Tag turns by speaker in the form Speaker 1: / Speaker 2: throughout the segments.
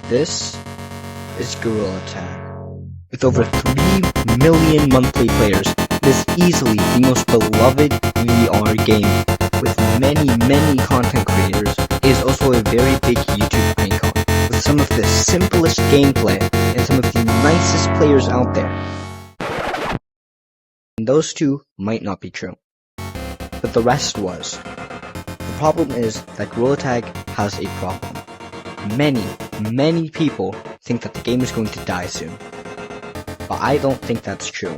Speaker 1: This is GorillaTag. With over 3 million monthly players, it is easily the most beloved VR game. With many content creators, it is also a very big YouTube icon, with some of the simplest gameplay and some of the nicest players out there. And those two might not be true, but the rest was. The problem is that GorillaTag has a problem. Many people think that the game is going to die soon. But I don't think that's true.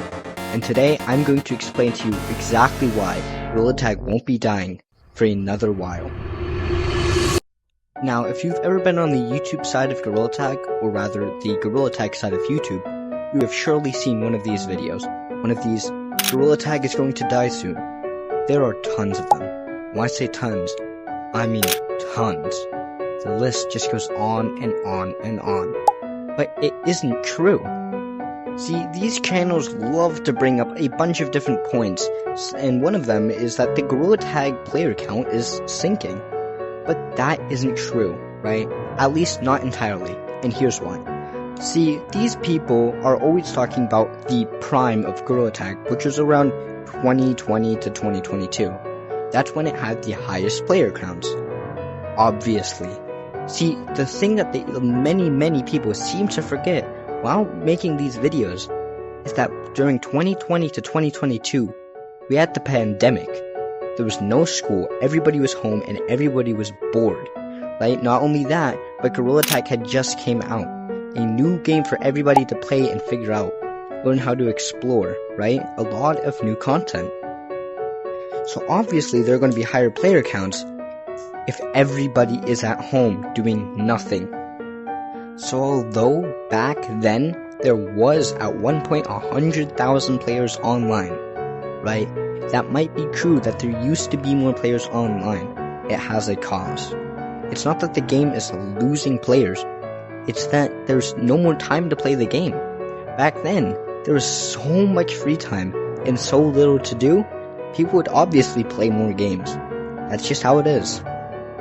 Speaker 1: And today I'm going to explain to you exactly why GorillaTag won't be dying for another while. Now, if you've ever been on the YouTube side of GorillaTag, or rather the GorillaTag side of YouTube, you have surely seen one of these videos. One of these, GorillaTag is going to die soon. There are tons of them. When I say tons, I mean tons. The list just goes on and on and on. But it isn't true. See, these channels love to bring up a bunch of different points, and one of them is that the GorillaTag player count is sinking. But that isn't true, right? At least not entirely, and here's why. See, these people are always talking about the prime of GorillaTag, which was around 2020 to 2022. That's when it had the highest player counts. Obviously. See, the thing that many people seem to forget while making these videos is that during 2020 to 2022, we had the pandemic. There was no school, everybody was home, and everybody was bored, right? Not only that, but GorillaTag had just came out. A new game for everybody to play and figure out. Learn how to explore, right? A lot of new content. So obviously there are going to be higher player counts if everybody is at home doing nothing. So although back then there was at one point 100,000 players online, right? That might be true that there used to be more players online. It has a cause. It's not that the game is losing players. It's that there's no more time to play the game. Back then, there was so much free time and so little to do, people would obviously play more games. That's just how it is.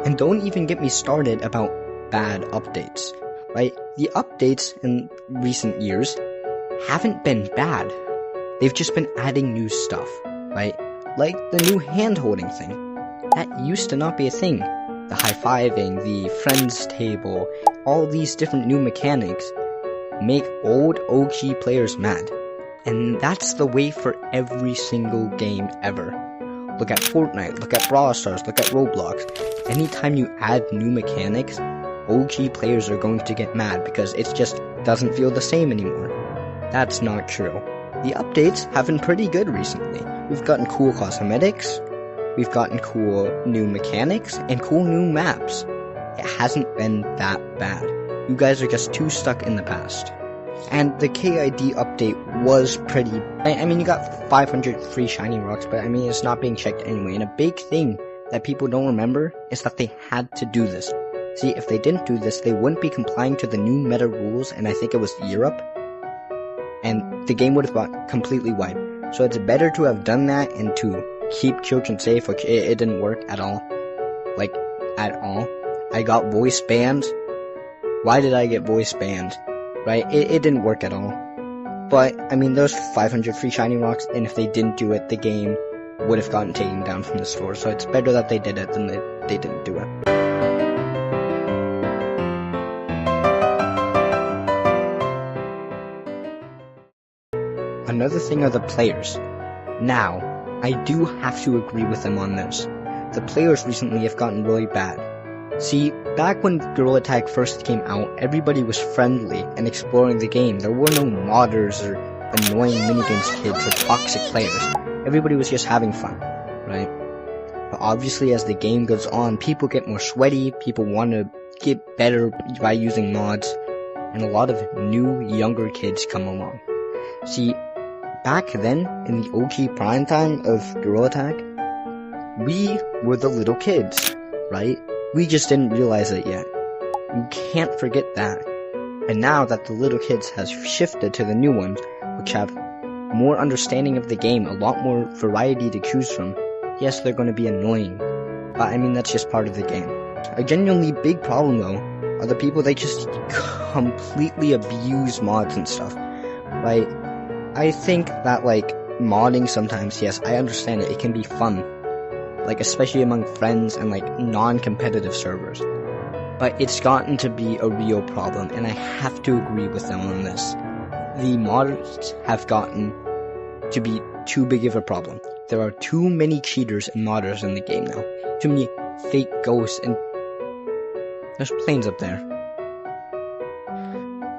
Speaker 1: And don't even get me started about bad updates, right? The updates in recent years haven't been bad. They've just been adding new stuff, right? Like the new hand-holding thing. That used to not be a thing. The high-fiving, the friends table, all these different new mechanics make old OG players mad. And that's the way for every single game ever. Look at Fortnite, look at Brawl Stars, look at Roblox. Anytime you add new mechanics, OG players are going to get mad because it just doesn't feel the same anymore. That's not true. The updates have been pretty good recently. We've gotten cool cosmetics, we've gotten cool new mechanics, and cool new maps. It hasn't been that bad. You guys are just too stuck in the past. And the KID update was pretty... I mean, you got 500 free shiny rocks, but I mean, it's not being checked anyway. And a big thing that people don't remember is that they had to do this. See, if they didn't do this, they wouldn't be complying to the new meta rules, and I think it was Europe. And the game would have got completely wiped. So it's better to have done that and to keep children safe, which it didn't work at all. Like, at all. I got voice banned. Why did I get voice banned? Right? It didn't work at all. But, I mean, those 500 free shiny rocks, and if they didn't do it, the game would have gotten taken down from the store. So it's better that they did it than they didn't do it. Another thing are the players. Now, I do have to agree with them on this. The players recently have gotten really bad. See, back when GorillaTag first came out, everybody was friendly and exploring the game. There were no modders or annoying minigames kids or toxic players. Everybody was just having fun, right? But obviously as the game goes on, people get more sweaty, people want to get better by using mods, and a lot of new, younger kids come along. See, back then, in the OG prime time of GorillaTag, we were the little kids, right? We just didn't realize it yet. You can't forget that. And now that the little kids has shifted to the new ones, which have more understanding of the game, a lot more variety to choose from, yes, they're going to be annoying, but I mean, that's just part of the game. A genuinely big problem, though, are the people that just completely abuse mods and stuff, right? I think that, like, modding sometimes, yes, I understand it, it can be fun, like, especially among friends and, like, non-competitive servers, but it's gotten to be a real problem, and I have to agree with them on this. The modders have gotten to be too big of a problem. There are too many cheaters and modders in the game now. Too many fake ghosts, and there's planes up there.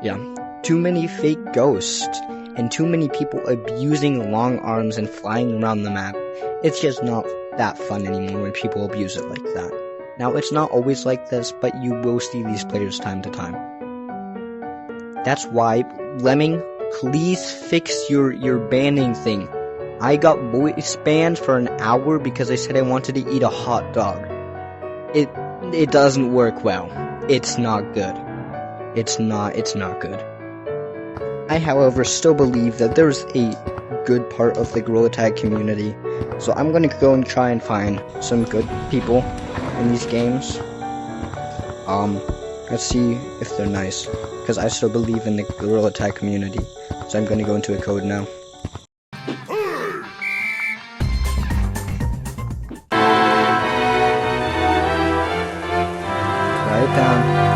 Speaker 1: Yeah, too many fake ghosts, and too many people abusing long arms and flying around the map. It's just not that fun anymore when people abuse it like that. Now, it's not always like this, but you will see these players time to time. That's why, Lemming, please fix your banning thing. I got voice banned for an hour because I said I wanted to eat a hot dog. It doesn't work well. It's not good. It's not good. I, however, still believe that there's a good part of the GorillaTag community, so I'm gonna go and try and find some good people in these games. Let's see if they're nice, because I still believe in the GorillaTag community, so I'm gonna go into a code now.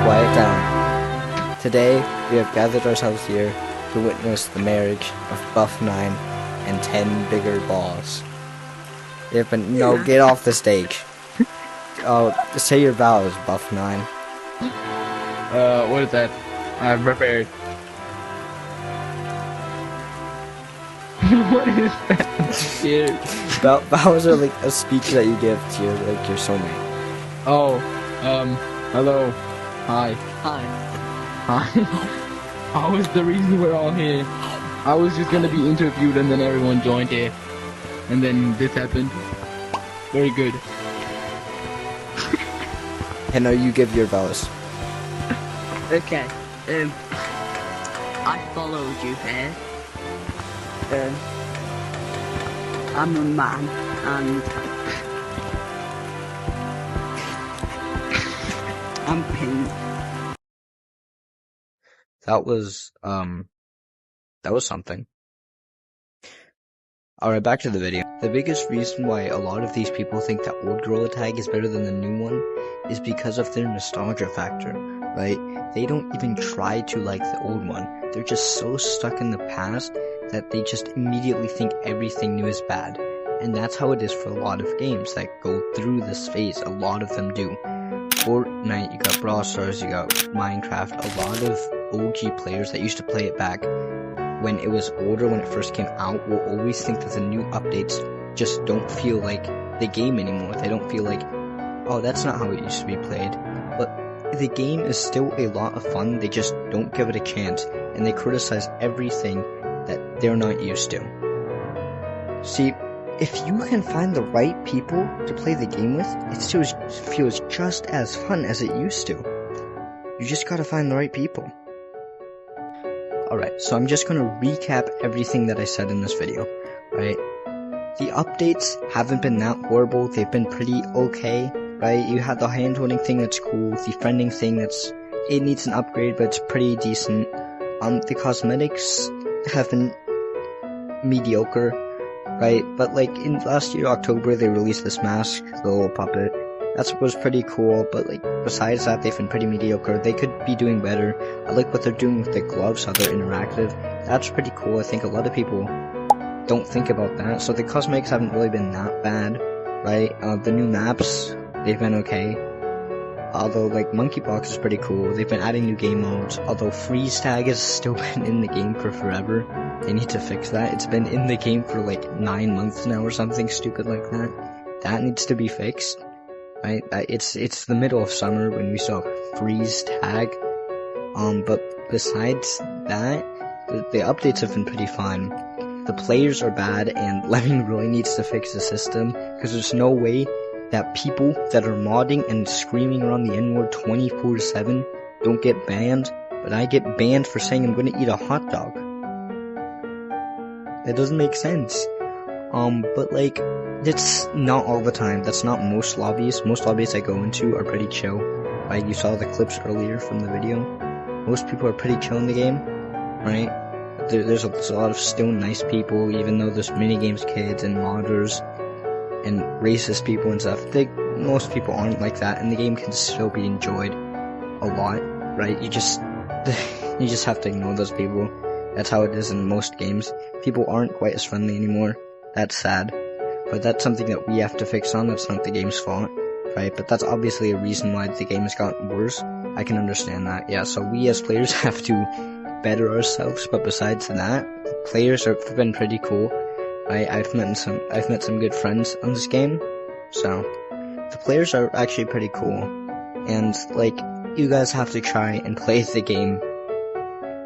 Speaker 1: Quiet down. Today, we have gathered ourselves here to witness the marriage of Buff9 and 10 bigger balls. Yeah, but no, get off the stage. Say your vows, Buff9.
Speaker 2: What is that? I'm prepared. What is that?
Speaker 1: Vows are like a speech that you give to your soulmate.
Speaker 2: Oh, hello. Hi. How is the reason we're all here? I was just gonna be interviewed and then everyone joined here. And then this happened. Very good.
Speaker 1: And now you give your vows.
Speaker 3: Okay, I followed you here. I'm a man, and I'm pink.
Speaker 1: That was something. Alright, back to the video. The biggest reason why a lot of these people think that old GorillaTag is better than the new one is because of their nostalgia factor, right? They don't even try to like the old one. They're just so stuck in the past that they just immediately think everything new is bad. And that's how it is for a lot of games that go through this phase. A lot of them do. Fortnite, you got Brawl Stars, you got Minecraft, a lot of OG players that used to play it back when it was older, when it first came out, will always think that the new updates just don't feel like the game anymore. They don't feel like, oh, that's not how it used to be played. But the game is still a lot of fun, they just don't give it a chance, and they criticize everything that they're not used to. See, if you can find the right people to play the game with, it still feels just as fun as it used to. You just gotta find the right people. Alright, so I'm just gonna recap everything that I said in this video, right? The updates haven't been that horrible, they've been pretty okay, right? You had the hand-holding thing that's cool, the friending thing it needs an upgrade, but it's pretty decent. The cosmetics have been mediocre, right? But like in last year, October, they released this mask, the little puppet. That was pretty cool, but like besides that, they've been pretty mediocre. They could be doing better. I like what they're doing with the gloves, how they're interactive. That's pretty cool. I think a lot of people don't think about that. So the cosmetics haven't really been that bad, right? The new maps, they've been okay. Although like Monkeybox is pretty cool. They've been adding new game modes. Although freeze tag has still been in the game for forever. They need to fix that. It's been in the game for like 9 months now or something stupid like that. That needs to be fixed. Right? It's the middle of summer when we saw freeze tag. But besides that, the updates have been pretty fun. The players are bad, and Lemming really needs to fix the system, because there's no way that people that are modding and screaming around the N-word 24/7 don't get banned, but I get banned for saying I'm gonna eat a hot dog. That doesn't make sense. But like, it's not all the time. That's not most lobbies. Most lobbies I go into are pretty chill. right? You saw the clips earlier from the video. Most people are pretty chill in the game, right? There's a lot of still nice people, even though there's minigames kids and modders and racist people and stuff. Most people aren't like that, and the game can still be enjoyed a lot, right? You just have to ignore those people. That's how it is in most games. People aren't quite as friendly anymore. That's sad. But that's something that we have to fix on. That's not the game's fault, right? But that's obviously a reason why the game has gotten worse. I can understand that. Yeah, so we as players have to better ourselves. But besides that, players have been pretty cool. I've met some good friends on this game. So the players are actually pretty cool. And like, you guys have to try and play the game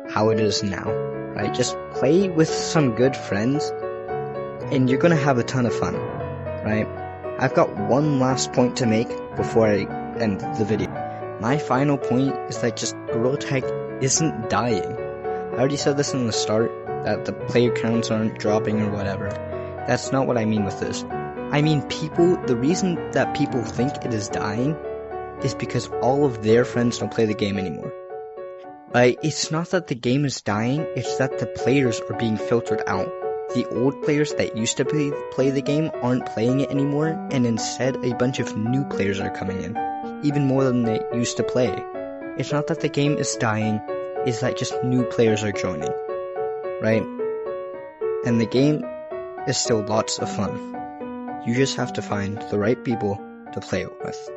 Speaker 1: how it is now, right? Just play with some good friends and you're gonna have a ton of fun, right? I've got one last point to make before I end the video. My final point is that just GorillaTag isn't dying. I already said this in the start, that the player counts aren't dropping or whatever. That's not what I mean with this. I mean the reason that people think it is dying is because all of their friends don't play the game anymore. Right? It's not that the game is dying, it's that the players are being filtered out. The old players that used to play the game aren't playing it anymore, and instead a bunch of new players are coming in, even more than they used to play. It's not that the game is dying, it's that just new players are joining, right? And the game is still lots of fun. You just have to find the right people to play it with.